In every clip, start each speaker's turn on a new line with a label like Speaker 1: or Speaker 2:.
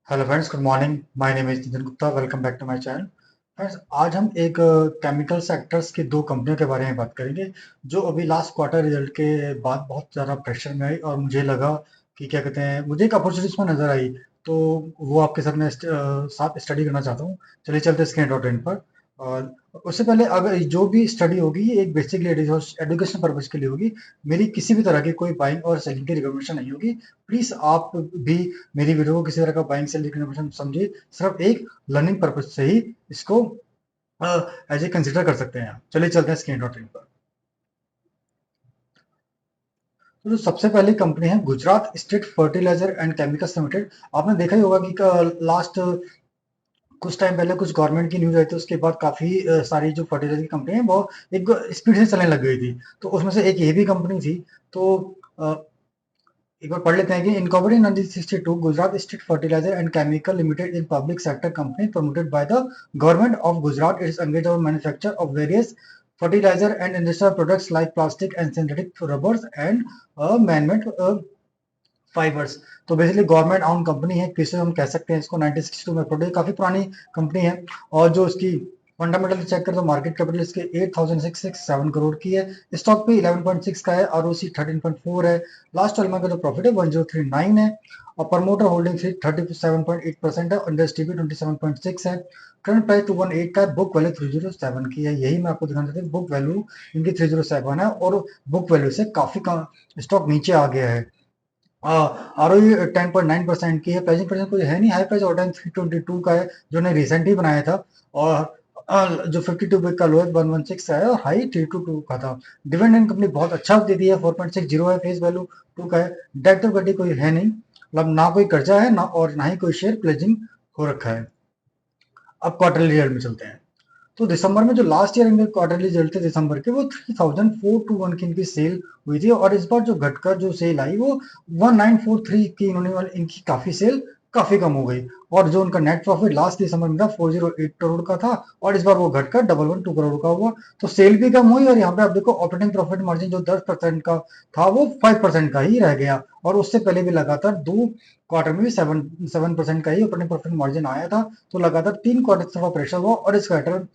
Speaker 1: Hello friends, good morning. My name is Nitin Gupta. Welcome back to my channel. Friends, आज हम एक chemical sectors की दो कंपनियों के बारे में बात करेंगे जो अभी लास्ट क्वार्टर रिजल्ट के बाद बहुत ज़्यादा प्रेशर में आई और मुझे लगा कि क्या कहते हैं, मुझे एक अपॉर्चुनिटी इसमें नज़र आई, तो वो आपके साथ मैं साथ स्टडी करना चाहता हूँ। चलिए चलते हैं स्क्रीन डॉट इन पर। और उससे पहले, अगर जो भी स्टडी होगी ये एक बेसिकली एजुकेशन पर्पज के लिए होगी। मेरी किसी भी तरह की कोई बाइंग और सेलिंग की रिकमेंडेशन नहीं होगी। प्लीज़ आप भी मेरी वीडियो को किसी तरह का बाइंग सेल रिकमेंडेशन समझिए, सिर्फ एक लर्निंग पर्पज से ही इसको एज ए कंसिडर कर सकते हैं। चलिए चलते हैं स्क्रीन डॉट इन पर। तो जो सबसे पहली कंपनी है Gujarat state fertiliser and chemicals limited. आपने देखा ही होगा कि लास्ट कुछ टाइम पहले कुछ गवर्नमेंट की न्यूज आई थी, उसके बाद काफी सारी जो फर्टिलाइजर की कंपनी है वो एक स्पीड से चलने लग गई थी। तो उसमें से एक ये भी कंपनी थी। तो अ, एक बार पढ़ लेते हैं कि incorporated in 1962 Gujarat state fertiliser and chemical limited in public sector company promoted by the government of Gujarat is engage on manufacture of various fertilizer and industrial products like plastic and synthetic rubbers and man-made fibres. तो basically government own company है, किसे हम कह सकते हैं इसको। 1962 में produce, काफी पुरानी कंपनी है। और जो इसकी फंडामेंटल चेक करें तो मार्केट कैपिटल इसके 8667 करोड़ की है। स्टॉक पे 11.6 का है, आरओसी 13.4 है। लास्ट 12 मंथ का जो प्रॉफिट है 1039 है। और प्रमोटर होल्डिंग 37.8% है और इंडस्ट्री भी 27.6 है। करंट प्राइस 218 का है, बुक वैल्यू 307 की है। यही मैं आपको दिखाना चाहता हूँ, बुक वैल्यू इनकी 307 है और बुक वैल्यू से काफी स्टॉक नीचे आ गया है। आरओई 10.9% की है। प्राइसिंग परसेंट कोई है नहीं, हाई प्राइस ऑल टाइम 322 का है जो ने रिसेंट ही बनाया था। और जो 52 वीक का लोएस्ट 116 है और हाई 322 का था। डिविडेंड कंपनी बहुत अच्छा दे दी है, 4.60 है। फेस वैल्यू 2 का है। डेट तो गड्डी कोई है नहीं, मतलब ना कोई कर्जा है ना, और ना ही कोई शेयर प्लेजिंग हो रखा है। अब क्वार्टरली रिजल्ट में चलते हैं। तो दिसंबर में जो लास्ट ईयर इनके क्वार्टरली रिजल्ट थे दिसंबर के, वो 3421 की इनकी सेल हुई थी। और इस बार जो घटकर जो सेल आई वो 1943 की इन्होंने वाली, इनकी काफी सेल काफी कम हो गई। और जो उनका नेट प्रॉफिट लास्ट दिसंबर में था 408 करोड़ का था, और इस बार वो घटकर 112 करोड़ का हुआ। तो सेल भी कम हुई और यहाँ पे आप देखो ऑपरेटिंग प्रॉफिट मार्जिन जो 10% का था वो 5% का ही रह गया। और उससे पहले भी लगातार दो क्वार्टर में भी 7% का ही ऑपरेटिंग प्रॉफिट मार्जिन आया था। तो लगातार 3 क्वार्टर थोड़ा प्रेशर हुआ और इस क्वार्टर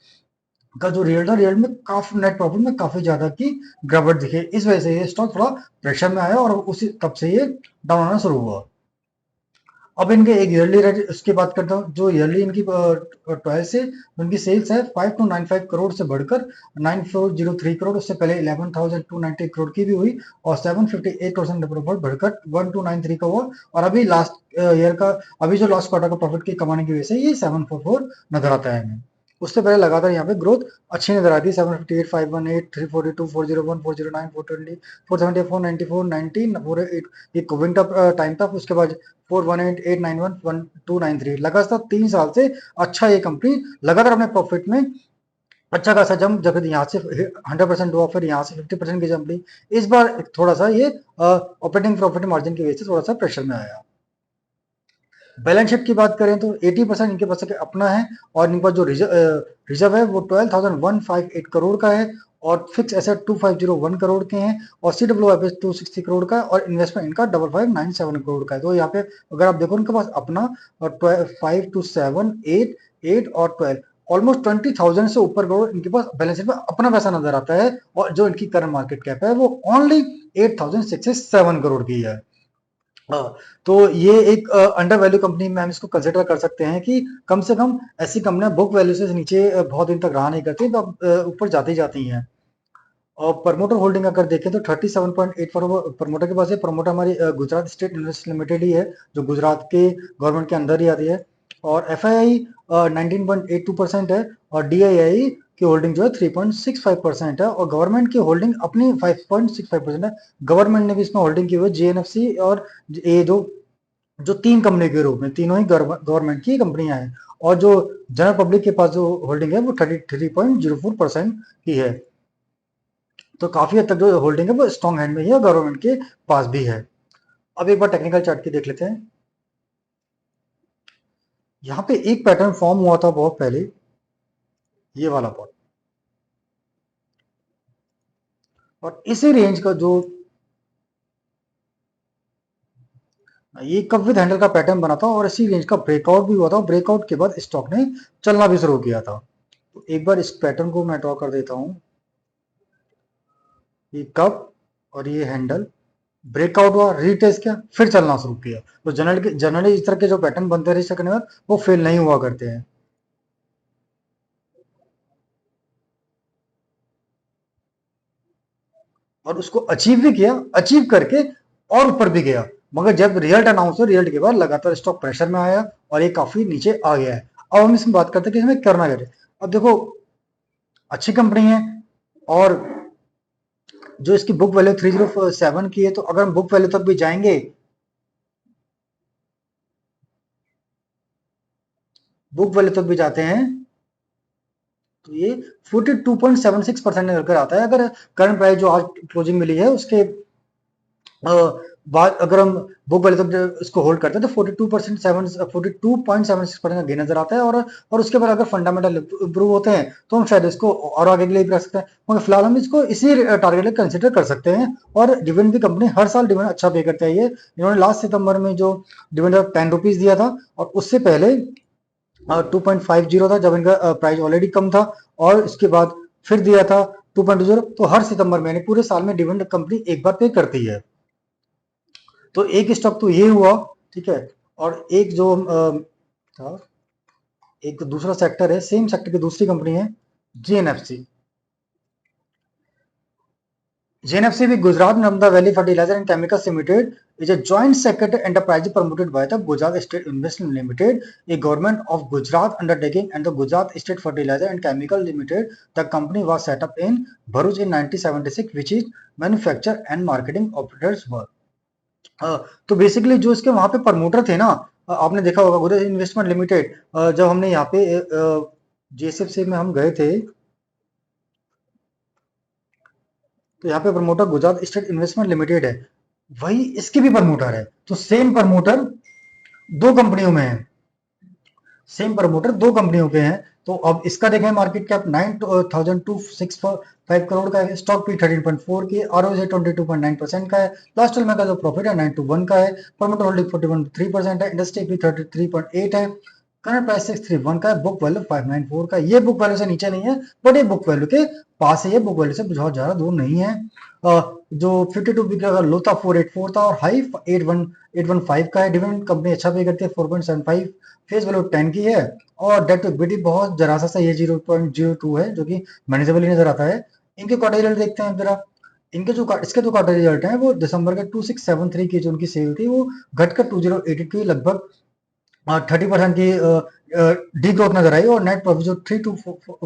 Speaker 1: का जो रिजल्ट था, रिजल्ट में काफी नेट प्रॉफिट में काफी ज्यादा की गिरावट दिखे। इस वजह से ये स्टॉक थोड़ा प्रेशर में आया और उसी तब से ये डाउन आना शुरू हुआ। अब इनके एक ईयरली रेट उसकी बात करता हूँ। जो ईयरली इनकी 12 से उनकी सेल्स है 5295 करोड़ से बढ़कर 9403 करोड़। उससे पहले 11290 करोड़ की भी हुई और 758% प्रॉफिट बढ़कर 1293 का हुआ। और अभी लास्ट ईयर का, अभी जो लास्ट क्वार्टर का प्रॉफिट की कमाने की वजह से ये 744 नजर आता है हमें। उससे पहले लगातार यहाँ पे ग्रोथ अच्छी नजर आती है। 758, 518, 342, 401, 409, 420, 470, 494, 19, 48, ये कोविड का टाइम था। उसके बाद 418, 891, 1293, लगातार 3 साल से अच्छा ये कंपनी लगातार अपने प्रॉफिट में अच्छा खासा जंप, जब यहाँ से 100% हुआ फिर यहाँ से 50% की जंप ली। इस बार थोड़ा सा ये ऑपरेटिंग प्रॉफिट मार्जिन की वजह से थोड़ा सा प्रेशर में आया। बैलेंस शीट की बात करें तो 80% इनके पास अपना है। और इनके पास जो रिजर्व है वो 12,158 करोड़ का है। और फिक्स एसेट 2501 करोड़ के हैं। और CWIP 260 करोड़ का है और इन्वेस्टमेंट इनका 5597 करोड़ का है। तो यहाँ पे अगर आप देखो, इनके पास अपना और 5 to 7, 8, 8 और 12, ऑलमोस्ट 20,000 से ऊपर करोड़ इनके पास बैलेंस शीट में अपना पैसा नजर आता है। और जो इनकी करंट मार्केट कैप है वो ओनली 8,607 करोड़ की है। हाँ, तो ये एक अंडर वैल्यू कंपनी में हम इसको कंसिडर कर सकते हैं कि कम से कम ऐसी कंपनियां बुक वैल्यू से नीचे बहुत दिन तक रहा नहीं करती, तो अब ऊपर जाती जाती हैं। और प्रमोटर होल्डिंग अगर देखें तो 37.84 प्रमोटर के पास है। प्रमोटर हमारी गुजरात स्टेट इन्वेस्ट लिमिटेड ही है, जो गुजरात के गवर्नमेंट के अंदर ही आती है। और FII 19.82% है। और DII की होल्डिंग जो है 3.65% है। और गवर्नमेंट की होल्डिंग अपनी 5.65% है। गवर्नमेंट ने भी इसमें होल्डिंग की हुई है, JNFC और ये जो जो तीन कंपनी के रूप में, तीनों ही गवर्नमेंट की कंपनियां हैं। और जो जनरल पब्लिक के पास जो होल्डिंग है वो 33.04% की है। तो काफी हद तक जो होल्डिंग है वो स्ट्रॉन्ग हैंड में ही है, गवर्नमेंट के पास भी है। अब एक बार टेक्निकल चार्ट की देख लेते हैं। यहाँ पे एक पैटर्न फॉर्म हुआ था बहुत पहले, ये वाला पॉट। और इसी रेंज का जो ये कप विद हैंडल का पैटर्न बना था और इसी रेंज का ब्रेकआउट भी हुआ था। ब्रेकआउट के बाद स्टॉक ने चलना भी शुरू किया था। तो एक बार इस पैटर्न को मैं ड्रॉ कर देता हूँ। ये कप और ये हैंडल ब्रेकआउट हुआ, रीटेस्ट किया, फिर चलना शुरू किया। तो जनरली इस तरह के जो पैटर्न बनते हैं सेकंड में वो फेल नहीं हुआ करते हैं। और उसको अचीव भी किया, अचीव करके और ऊपर भी गया। मगर जब रिजल्ट अनाउंस हुआ, रिजल्ट के बाद लगातार स्टॉक प्रेशर में आया और ये काफी नीचे आ गया है। अब हम इसमें बात करते हैं कि इसमें करना क्या है। अब देखो, अच्छी कंपनी है और जो इसकी बुक वैल्यू 307 की है, तो अगर हम बुक वैल्यू तक भी जाएंगे, बुक वैल्यू तक भी जाते हैं, तो ये 42.76% निकल कर आता है। अगर करंट प्राइस जो आज क्लोजिंग मिली है उसके बाद अगर हम बुक वैल्यू तक इसको होल्ड करते हैं तो 42.76% का गेन नजर आता है। और उसके बाद अगर फंडामेंटल इंप्रूव होते हैं तो हम शायद इसको और आगे के लिए भी रख सकते हैं, मगर फिलहाल हम इसको इसी टारगेट में कंसिडर कर सकते हैं। और डिविडेंड भी कंपनी हर साल डिविडेंड अच्छा पे करता है। ये इन्होंने लास्ट सितंबर में जो डिविडेंड 10 रुपीज दिया था, और उससे पहले 2.50 था जब इनका प्राइस ऑलरेडी कम था, और इसके बाद फिर दिया था 2.20। तो हर सितंबर में यानी पूरे साल में डिविडेंड कंपनी एक बार पे करती है। तो एक स्टॉक तो ये हुआ, ठीक है। और एक जो था, एक दूसरा सेक्टर है, सेम सेक्टर की दूसरी कंपनी है जेएनएफसी। जेएनएफसी भी Gujarat Narmada valley fertiliser and chemicals limited is a joint sector enterprise promoted by the Gujarat State Investment Limited, a government of Gujarat undertaking, and the Gujarat State Fertilizer and Chemical Limited. The company was set up in Bharuch in 1976, which is manufacture and marketing operators work. तो basically जो इसके वहां पे promoter थे ना, आपने देखा होगा गुजरात इन्वेस्टमेंट लिमिटेड। जब हमने यहाँ पे जेएसएफसी में हम गए थे, तो यहाँ पे promoter Gujarat estate investment limited है, वही इसके भी प्रमोटर है। तो सेम प्रमोटर दो कंपनियों में है, सेम प्रमोटर दो कंपनियों के हैं। तो अब इसका देखें, मार्केट कैप 9,265 करोड़ का है, स्टॉक पी 13.4 की, आरओसी 22.9% का है, लास्ट में का जो प्रॉफिट है 921 का है, प्रमोटर होल्डिंग 41.3% है, इंडस्ट्री पी 33.8 है, करंट प्राइस 631 का है, बुक वैल्यू 594 का है। ये बुक वैल्यू से नीचे नहीं है, बट ये बुक वैल्यू के पास है, ये बुक वैल्यू से बहुत ज्यादा दूर नहीं है। जो 52 वीक का लो था 484 था, और हाई 815 का है। डिविडेंड कंपनी अच्छा पे करती है 4.75, फेस वैल्यू 10 की है, और डेट टू इक्विटी बहुत जरा सा ये 0.02 है, जो कि मैनेजेबल ही नजर आता है। इनके क्वार्टर रिजल्ट देखते हैं जरा। इनके जो इसके जो क्वार्टर रिजल्ट है, वो दिसंबर के 2673 की जो उनकी सेल थी, वो घटकर 2080 की लगभग 30% की डी ग्रोथ नजर आई, और नेट प्रॉफिट जो 3 to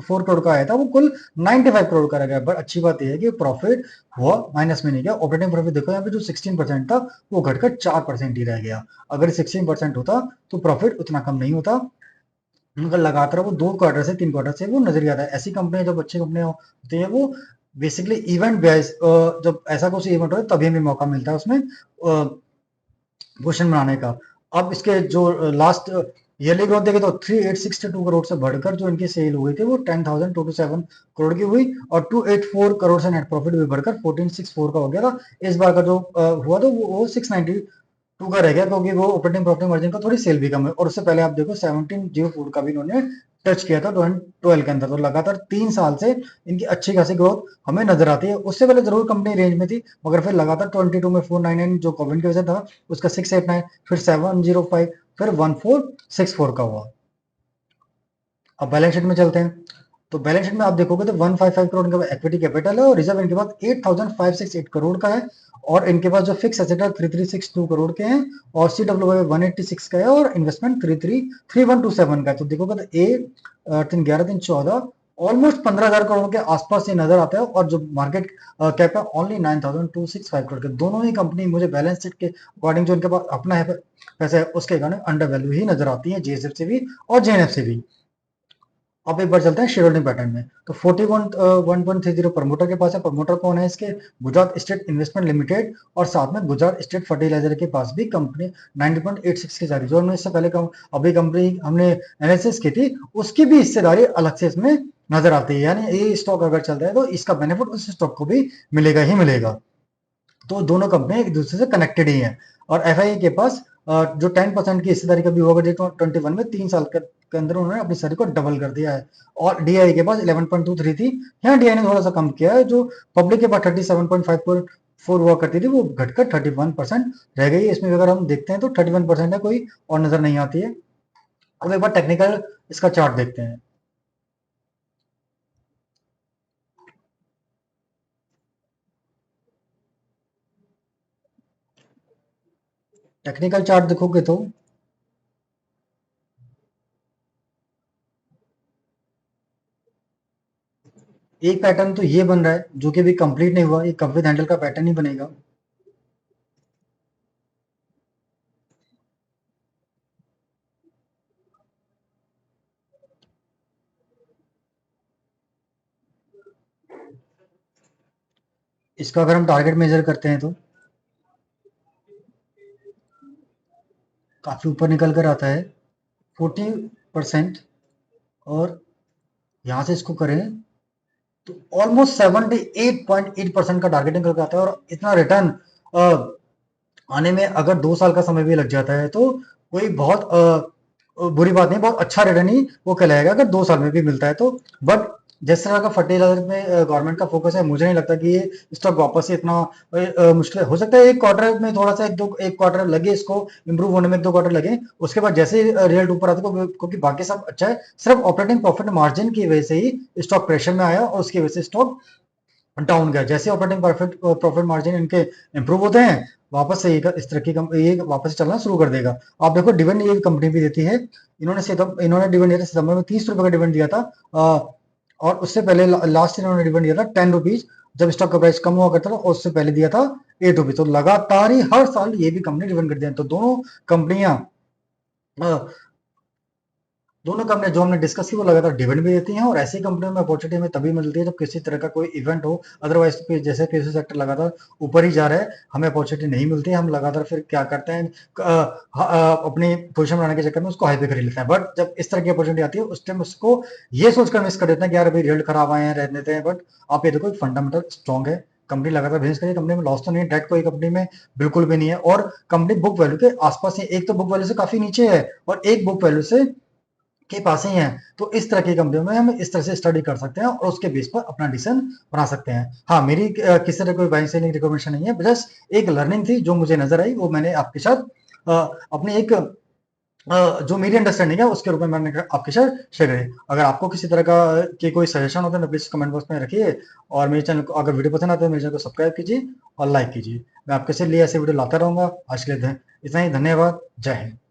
Speaker 1: 4 करोड़ का आया था, वो कुल 95 करोड़ का रह गया। बट अच्छी बात यह है कि प्रॉफिट हुआ माइनस में नहीं गया। ऑपरेटिंग प्रॉफिट देखो यहाँ पे जो 16% था, वो घटकर 4% ही रह गया। अगर 16% होता तो प्रॉफिट उतना कम नहीं होता, मगर लगातार वो 2 क्वार्टर से 3 क्वार्टर से वो नजर आता है। ऐसी कंपनियां, जब अच्छी कंपनियां होती हैं, वो बेसिकली इवेंट बेस, जब ऐसा कुछ इवेंट हो तभी हमें मौका मिलता है उसमें पोजीशन बनाने का। अब इसके जो लास्ट ईयरली ग्रोथ देखे तो 3862 करोड़ से बढ़कर जो इनकी सेल हुई थी, वो 10,227 करोड़ की हुई, और 284 करोड़ से नेट प्रॉफिट भी बढ़कर 1464 का हो गया था। इस बार का जो हुआ तो वो 692 का रह गया, क्योंकि वो ऑपरेटिंग प्रॉफिट मार्जिन का थोड़ी सेल भी कम है। और उससे पहले आप देखो 1704 का भी इन्होंने टच किया था 2012 के अंदर। तो लगातार 3 साल से इनकी अच्छी खासी ग्रोथ हमें नजर आती है। उससे पहले जरूर कंपनी रेंज में थी, मगर फिर लगातार 22 में 499 जो कोविड की वजह था, उसका 689, फिर 705, फिर 1464 का हुआ। अब बैलेंस शीट में चलते हैं। तो बैलेंस शीट में आप देखोगे तो 155 करोड़ का इक्विटी कैपिटल है, और रिजर्व इनके पास 8568 करोड़ का है, और इनके पास जो फिक्स एसेट है 3362 करोड़ के हैं, और सी डब्ल्यू 186 का है, और इन्वेस्टमेंट 3127 का है। तो देखोगे तो 3 11 3 14 ऑलमोस्ट 15,000 करोड़ के आसपास ये नजर आता है। और जो मार्केट कैप है ओनली 9,265 करोड़ के। दोनों ही कंपनी मुझे बैलेंस शीट के अकॉर्डिंग जो इनके पास अपना है पैसा है, उसके कारण अंडर वैल्यू ही नजर आती है, जेएसएफ से भी और जेएनएफ से भी। अब एक बार चलते हैं शेयर होल्डिंग पैटर्न में। तो 41.30 प्रमोटर के पास है। प्रमोटर कौन है इसके? गुजरात स्टेट इन्वेस्टमेंट लिमिटेड, और साथ में गुजरात स्टेट फर्टिलाइजर के पास भी कंपनी 90.86 की जा रही, जो हमने इससे पहले अभी कंपनी हमने एनालिसिस की थी, उसकी भी हिस्सेदारी अलग से इसमें नजर आती है। यानी ये स्टॉक अगर चल रहा है तो इसका बेनिफिट उस स्टॉक को भी मिलेगा ही मिलेगा। तो दोनों कंपनियां एक दूसरे से कनेक्टेड ही हैं। और एफआई के पास जो 10% की हिस्सेदारी का भी हुआ करती है 21 में 3 साल के अंदर उन्होंने अपनी सैलरी को डबल कर दिया है। और डीआई के पास 11.23 थी, यहाँ डीआई ने थोड़ा सा कम किया है, जो पब्लिक के पास 37.54 हुआ करती थी वो घटकर 31% रह गई है। इसमें अगर हम देखते हैं तो 31% है, कोई और नजर नहीं आती है। अब एक बार टेक्निकल इसका चार्ट देखते हैं। टेक्निकल चार्ट देखोगे तो एक पैटर्न तो ये बन रहा है जो कि अभी कंप्लीट नहीं हुआ, ये कप विद हैंडल का पैटर्न ही बनेगा। इसका अगर हम टारगेट मेजर करते हैं तो काफी ऊपर निकल कर आता है 40%। और यहाँ से इसको करें तो ऑलमोस्ट 78.8% का टारगेट निकल कर आता है। और इतना रिटर्न आने में अगर 2 साल का समय भी लग जाता है तो कोई बहुत बुरी बात नहीं, बहुत अच्छा रिटर्न ही वो कहलाएगा अगर 2 साल में भी मिलता है तो। बट जिस तरह का फर्टिलाइजर में गवर्नमेंट का फोकस है, मुझे नहीं लगता कि ये स्टॉक वापस से इतना मुश्किल हो सकता है। एक क्वार्टर में थोड़ा सा एक क्वार्टर लगे इसको इंप्रूव होने में, 1-2 क्वार्टर लगे, उसके बाद जैसे रिजल्ट ऊपर आता है क्योंकि बाकी सब अच्छा है, सिर्फ ऑपरेटिंग प्रॉफिट मार्जिन की वजह से ही स्टॉक प्रेशर में आया और उसकी वजह से स्टॉक डाउन गया। जैसे ऑपरेटिंग प्रॉफिट प्रॉफिट मार्जिन इनके इंप्रूव होते हैं, वापस से इस तरह की ये वापस से चलना शुरू कर देगा। आप देखो डिविडेंड ये कंपनी भी देती है। इन्होंने डिविडेंड दिया था सितंबर में, 30 रुपए का डिविडेंड दिया था। और उससे पहले लास्ट इन्होंने डिविडेंड दिया था 10 रुपीज, जब स्टॉक का प्राइस कम हुआ करता था, और उससे पहले दिया था 8 रुपीज। तो लगातार ही हर साल ये भी कंपनी डिविडेंड कर दिया। तो कंपनियां दोनों कंपनी जो हमने डिस्कस की वो लगातार डिविडेंड भी देती हैं, और ऐसी कंपनियों में अपॉर्चुनिटी हमें तभी मिलती है जब किसी तरह का कोई इवेंट हो। अदरवाइज तो जैसे कृषि सेक्टर लगातार ऊपर ही जा रहा है, हमें अपॉर्चुनिटी नहीं मिलती है, हम लगातार फिर क्या करते हैं, अपनी पोजीशन बनाने के चक्कर में उसको हाई पे खरीद लेते हैं। बट जब इस तरह की अपॉर्चुनिटी आती है उस टाइम उसको ये सोचकर मिस कर देते हैं कि यार अभी रिजल्ट खराब आए हैं, रहने देते हैं। बट आप ये देखो फंडामेंटल स्ट्रॉन्ग है, कंपनी लगातार बिजनेस करिए, कंपनी में लॉस तो नहीं है, डेट कोई कंपनी में बिल्कुल भी नहीं है, और कंपनी बुक वैल्यू के आसपास है। एक तो बुक वैल्यू से काफी नीचे है और एक बुक वैल्यू से के पास ही हैं। तो इस तरह की कंपनियों में हम इस तरह से स्टडी कर सकते हैं और उसके बेस पर अपना डिसीजन बना सकते हैं। हाँ, मेरी किसी तरह कोई बाइंग सेलिंग रिकमेंडेशन नहीं है, जस्ट एक लर्निंग थी जो मुझे नजर आई, वो मैंने आपके साथ अपनी एक जो मेरी अंडरस्टैंडिंग है उसके रूप में मैंने आपके साथ शेयर करी। अगर आपको किसी तरह का की कोई सजेशन होता है तो प्लीज कमेंट बॉक्स में रखिए। और मेरे चैनल को अगर वीडियो पसंद आता है तो मेरे चैनल को सब्सक्राइब कीजिए और लाइक कीजिए। मैं आपके लिए ऐसे वीडियो लाता रहूंगा। आज के लिए इतना ही, धन्यवाद। जय हिंद।